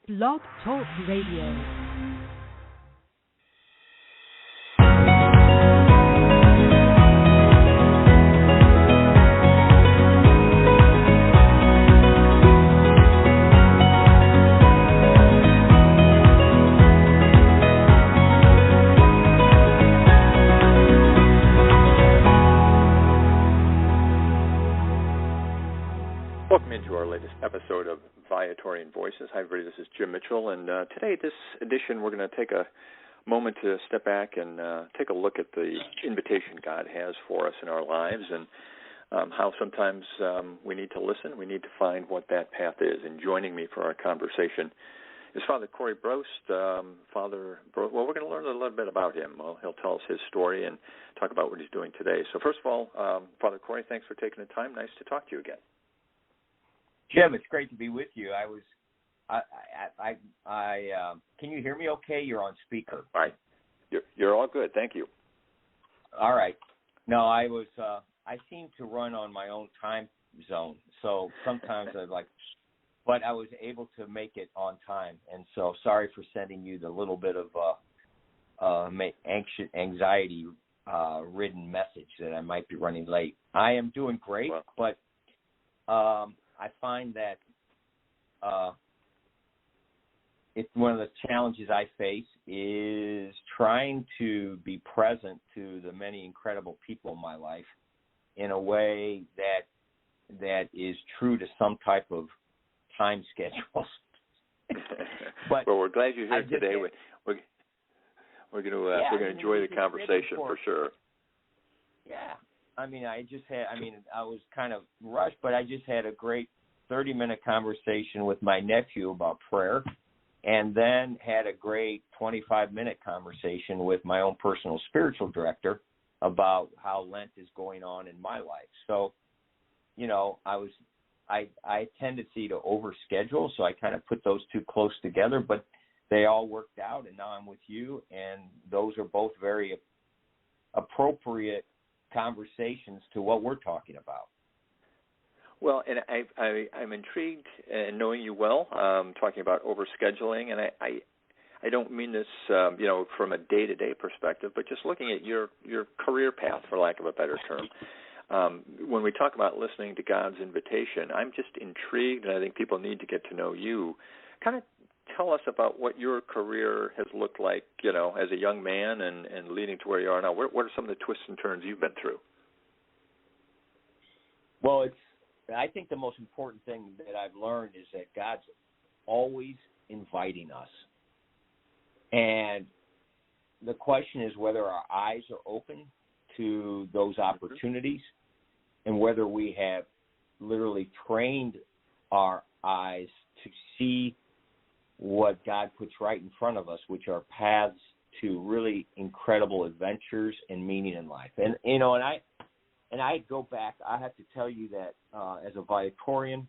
Blog Talk Radio. Welcome into our latest episode of Viatorian Voices. Hi, everybody. This is Jim Mitchell, and today, this edition, we're going to take a moment to step back and take a look at the invitation God has for us in our lives, and how sometimes we need to listen. We need to find what that path is. And joining me for our conversation is Father Corey Brost. Well, we're going to learn a little bit about him. Well, he'll tell us his story and talk about what he's doing today. So, first of all, Father Corey, thanks for taking the time. Nice to talk to you again. Jim, it's great to be with you. Can you hear me okay? You're on speaker. All right. You're all good. Thank you. All right. No, I seem to run on my own time zone. So sometimes but I was able to make it on time. And so sorry for sending you the little bit of anxiety ridden message that I might be running late. I am doing great, but I find that it's one of the challenges I face is trying to be present to the many incredible people in my life in a way that is true to some type of time schedule. But well, we're glad you're here today. We're going to enjoy the conversation for sure. Yeah. I was kind of rushed, but I just had a great 30-minute conversation with my nephew about prayer, and then had a great 25-minute conversation with my own personal spiritual director about how Lent is going on in my life. So, I had a tendency to overschedule, so I kind of put those two close together, but they all worked out, and now I'm with you, and those are both very appropriate conversations to what we're talking about. Well, and I'm intrigued in knowing you well, talking about overscheduling, and I don't mean this, from a day-to-day perspective, but just looking at your career path, for lack of a better term. When we talk about listening to God's invitation, I'm just intrigued, and I think people need to get to know you. Kind of tell us about what your career has looked like, as a young man and leading to where you are now. What are some of the twists and turns you've been through? Well, I think the most important thing that I've learned is that God's always inviting us. And the question is whether our eyes are open to those opportunities and whether we have literally trained our eyes to see what God puts right in front of us, which are paths to really incredible adventures and meaning in life. And I go back, I have to tell you that as a Viatorian,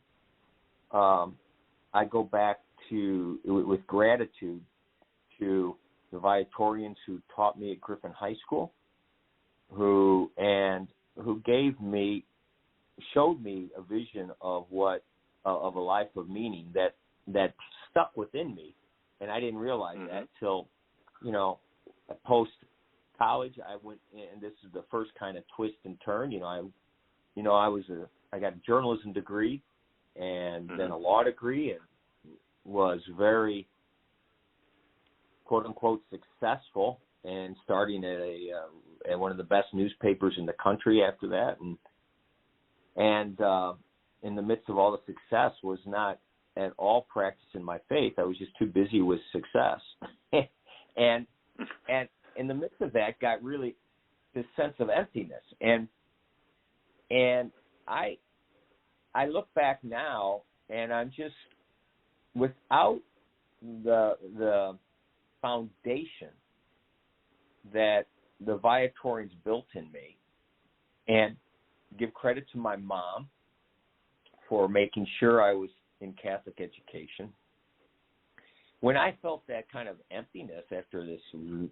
I go back with gratitude to the Viatorians who taught me at Griffin High School, who showed me a vision of a life of meaning that stuck within me, and I didn't realize that till, post college. I went, and this is the first kind of twist and turn. I got a journalism degree and then a law degree, and was very quote unquote successful, and starting at one of the best newspapers in the country after that, and in the midst of all the success was not at all practicing my faith. I was just too busy with success, and in the midst of that, got really this sense of emptiness. And I look back now, and I'm just, without the foundation that the Viatorians built in me, and give credit to my mom for making sure I was in Catholic education. When I felt that kind of emptiness after this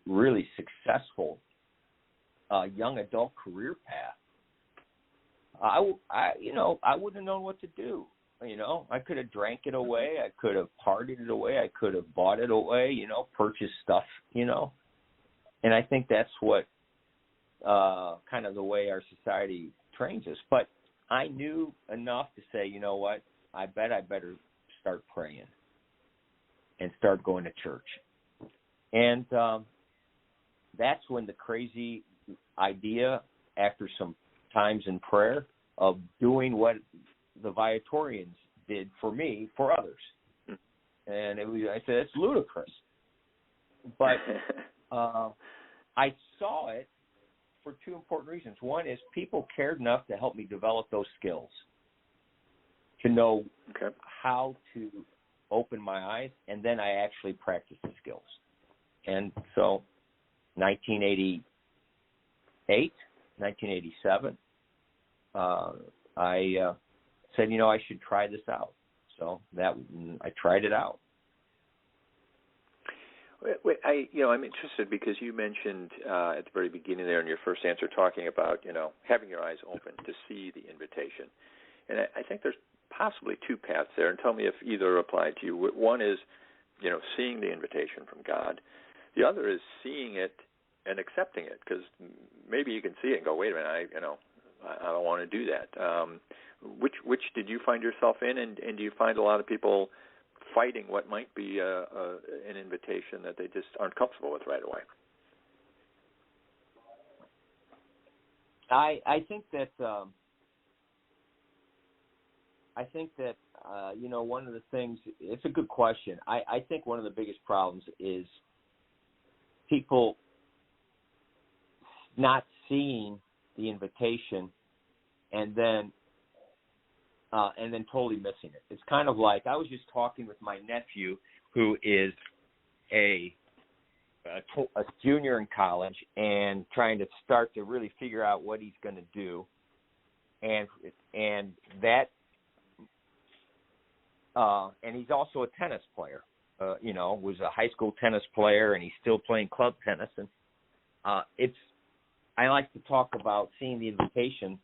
really successful young adult career path, I wouldn't have known what to do. I could have drank it away. I could have partied it away. I could have bought it away, purchased stuff, And I think that's what kind of the way our society trains us. But I knew enough to say, you know what, I better start praying and start going to church. And that's when the crazy idea, after some times in prayer, of doing what the Viatorians did for me, for others. And I said, it's ludicrous. But I saw it for two important reasons. One is people cared enough to help me develop those skills, to know how to open my eyes, and then I actually practiced the skills. And so 1988, 1987, I said, I should try this out. So I tried it out. Wait, I'm interested because you mentioned at the very beginning there in your first answer talking about, having your eyes open to see the invitation. And I think there's possibly two paths there, and tell me if either apply to you. One is, seeing the invitation from God. The other is seeing it and accepting it, because maybe you can see it and go, wait a minute, I don't want to do that. Which did you find yourself in, and do you find a lot of people fighting what might be an invitation that they just aren't comfortable with right away? I think that one of the things, it's a good question. I think one of the biggest problems is people not seeing the invitation and then totally missing it. It's kind of like, I was just talking with my nephew, who is a junior in college and trying to start to really figure out what he's going to do, and he's also a tennis player. Was a high school tennis player, and he's still playing club tennis. And I like to talk about seeing the invitation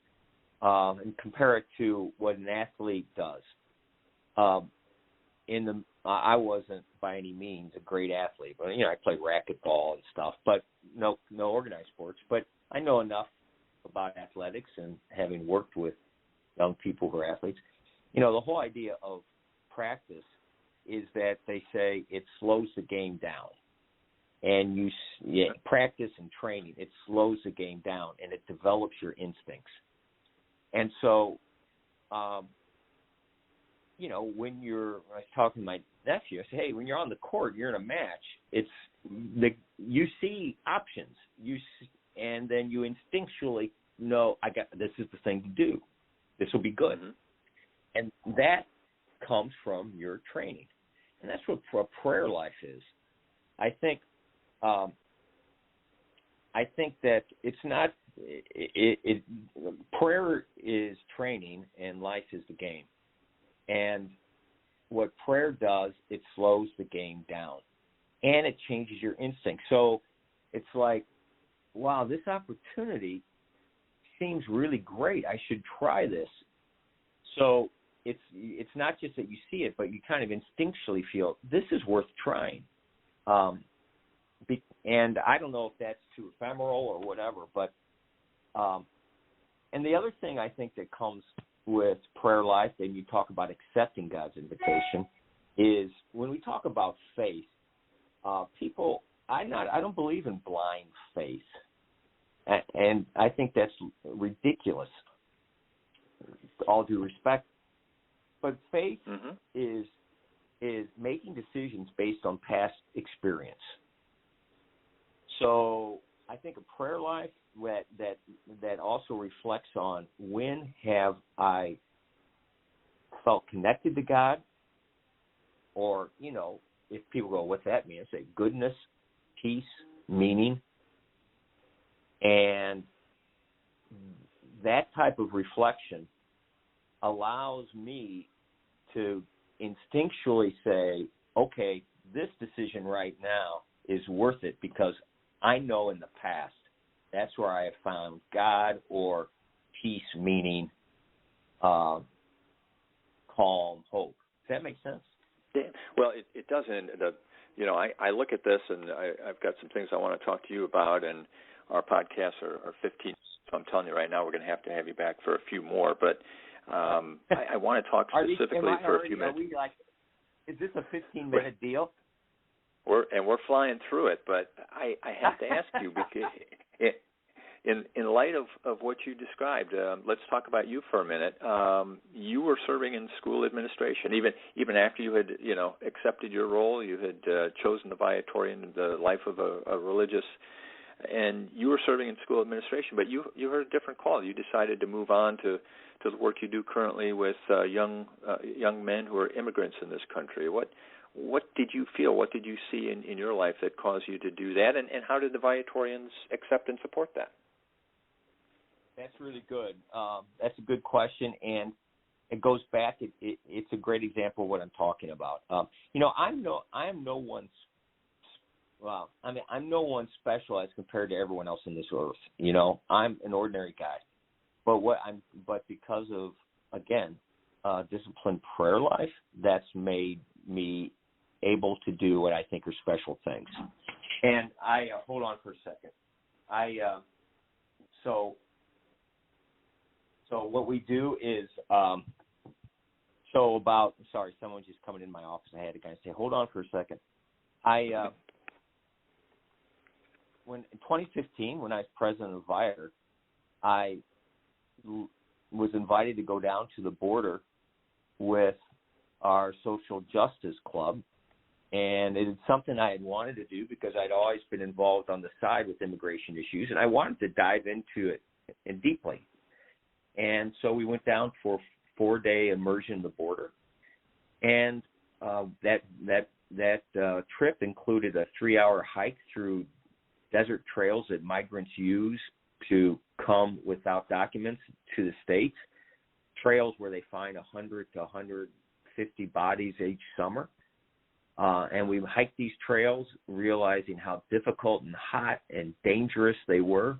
and compare it to what an athlete does. I wasn't by any means a great athlete, but I played racquetball and stuff, but no organized sports. But I know enough about athletics, and having worked with young people who are athletes, the whole idea of practice is that they say it slows the game down. And practice and training, it slows the game down, and it develops your instincts. And so, when I was talking to my nephew, I said, hey, when you're on the court, you're in a match, you see options, and then you instinctually know, this is the thing to do. This will be good. Mm-hmm. And that comes from your training. And that's what prayer life is. I think that it's not. Prayer is training, and life is the game. And what prayer does, it slows the game down, and it changes your instinct. So it's like, wow, this opportunity seems really great. I should try this. So it's not just that you see it, but you kind of instinctually feel this is worth trying. And I don't know if that's too ephemeral or whatever, but and the other thing I think that comes with prayer life, and you talk about accepting God's invitation, is when we talk about faith, I don't believe in blind faith, and I think that's ridiculous, all due respect. But faith is making decisions based on past experience. So I think a prayer life that also reflects on when have I felt connected to God, or, if people go, what's that mean? I say goodness, peace, meaning. And that type of reflection allows me to instinctually say, okay, this decision right now is worth it because I know in the past that's where I have found God or peace, meaning calm hope. Does that make sense? Yeah. Well, it doesn't. I look at this, and I've got some things I want to talk to you about, and our podcasts are 15, so I'm telling you right now we're going to have you back for a few more. But I want to talk specifically for a few minutes. Is this a 15-minute deal? We're flying through it, but I have to ask you, because in light of what you described, let's talk about you for a minute. You were serving in school administration, even after you had accepted your role. You had chosen the Viatorian, the life of a religious, and you were serving in school administration. But you heard a different call. You decided to move on to the work you do currently with young men who are immigrants in this country. What did you feel? What did you see in your life that caused you to do that? And how did the Viatorians accept and support that? That's really good. That's a good question, and it goes back. It's a great example of what I'm talking about. I'm no one special as compared to everyone else in this earth. I'm an ordinary guy, but because of, again, disciplined prayer life, that's made me able to do what I think are special things. And I hold on for a second. So what we do is someone just coming in my office. I had to kind of say, hold on for a second. When in 2015, when I was president of Viator, I was invited to go down to the border with our social justice club, and it is something I had wanted to do because I'd always been involved on the side with immigration issues, and I wanted to dive into it deeply. And so we went down for a 4-day immersion in the border, and that trip included a 3-hour hike through desert trails that migrants use to come without documents to the States, trails where they find 100 to 150 bodies each summer. And we hiked these trails realizing how difficult and hot and dangerous they were.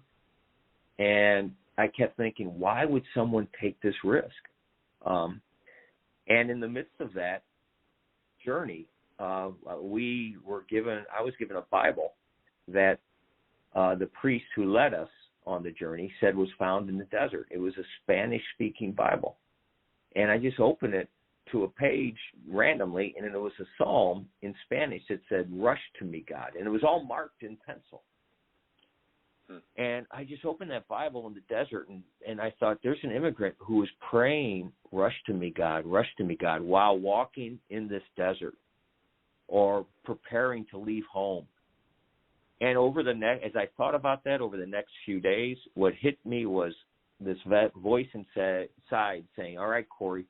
And I kept thinking, why would someone take this risk? And in the midst of that journey, I was given a Bible that the priest who led us on the journey said was found in the desert. It was a Spanish-speaking Bible. And I just opened it to a page randomly, and it was a psalm in Spanish that said, "Rush to me, God." And it was all marked in pencil. And I just opened that Bible in the desert, and I thought, there's an immigrant who was praying, "Rush to me, God, rush to me, God," while walking in this desert or preparing to leave home. And as I thought about that over the next few days, what hit me was this voice inside saying, "All right, Corey,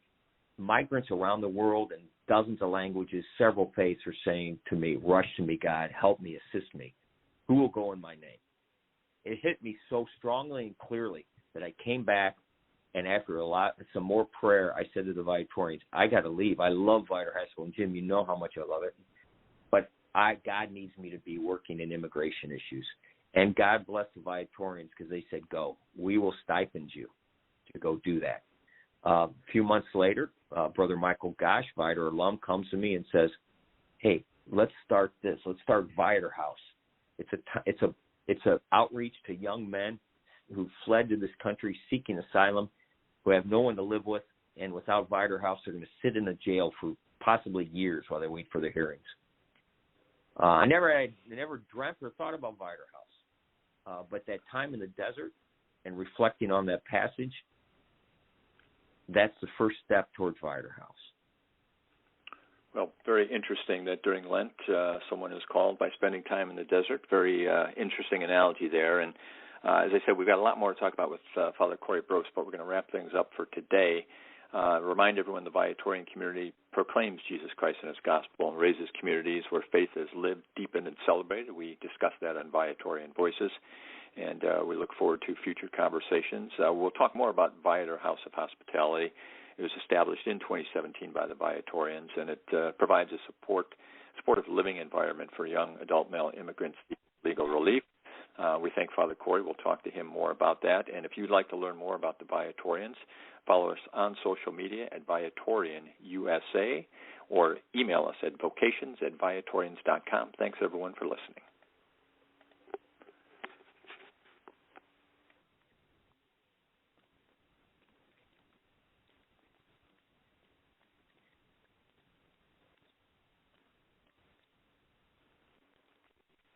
migrants around the world in dozens of languages, several faiths are saying to me, 'Rush to me, God, help me, assist me. Who will go in my name?'" It hit me so strongly and clearly that I came back, and after some more prayer, I said to the Viatorians, "I got to leave. I love Viator High School, and Jim, you know how much I love it. But God needs me to be working in immigration issues." And God bless the Viatorians because they said, "Go. We will stipend you to go do that." A few months later, Brother Michael Gosh, Viator alum, comes to me and says, "Hey, let's start this. Let's start Viator House. It's a outreach to young men who fled to this country seeking asylum, who have no one to live with, and without Viator House, they're going to sit in a jail for possibly years while they wait for their hearings." I never dreamt or thought about Viator House, but that time in the desert and reflecting on that passage, that's the first step towards Viator House. Well, very interesting that during Lent, someone is called by spending time in the desert. Very interesting analogy there. And as I said, we've got a lot more to talk about with Father Corey Brost, but we're going to wrap things up for today. Remind everyone the Viatorian community proclaims Jesus Christ and his gospel and raises communities where faith is lived, deepened, and celebrated. We discussed that on Viatorian Voices, and we look forward to future conversations. We'll talk more about Viator House of Hospitality. It was established in 2017 by the Viatorians, and it provides a supportive living environment for young adult male immigrants seeking legal relief. We thank Father Corey. We'll talk to him more about that. And if you'd like to learn more about the Viatorians, follow us on social media at Viatorian USA or email us at vocations@viatorians.com. Thanks, everyone, for listening.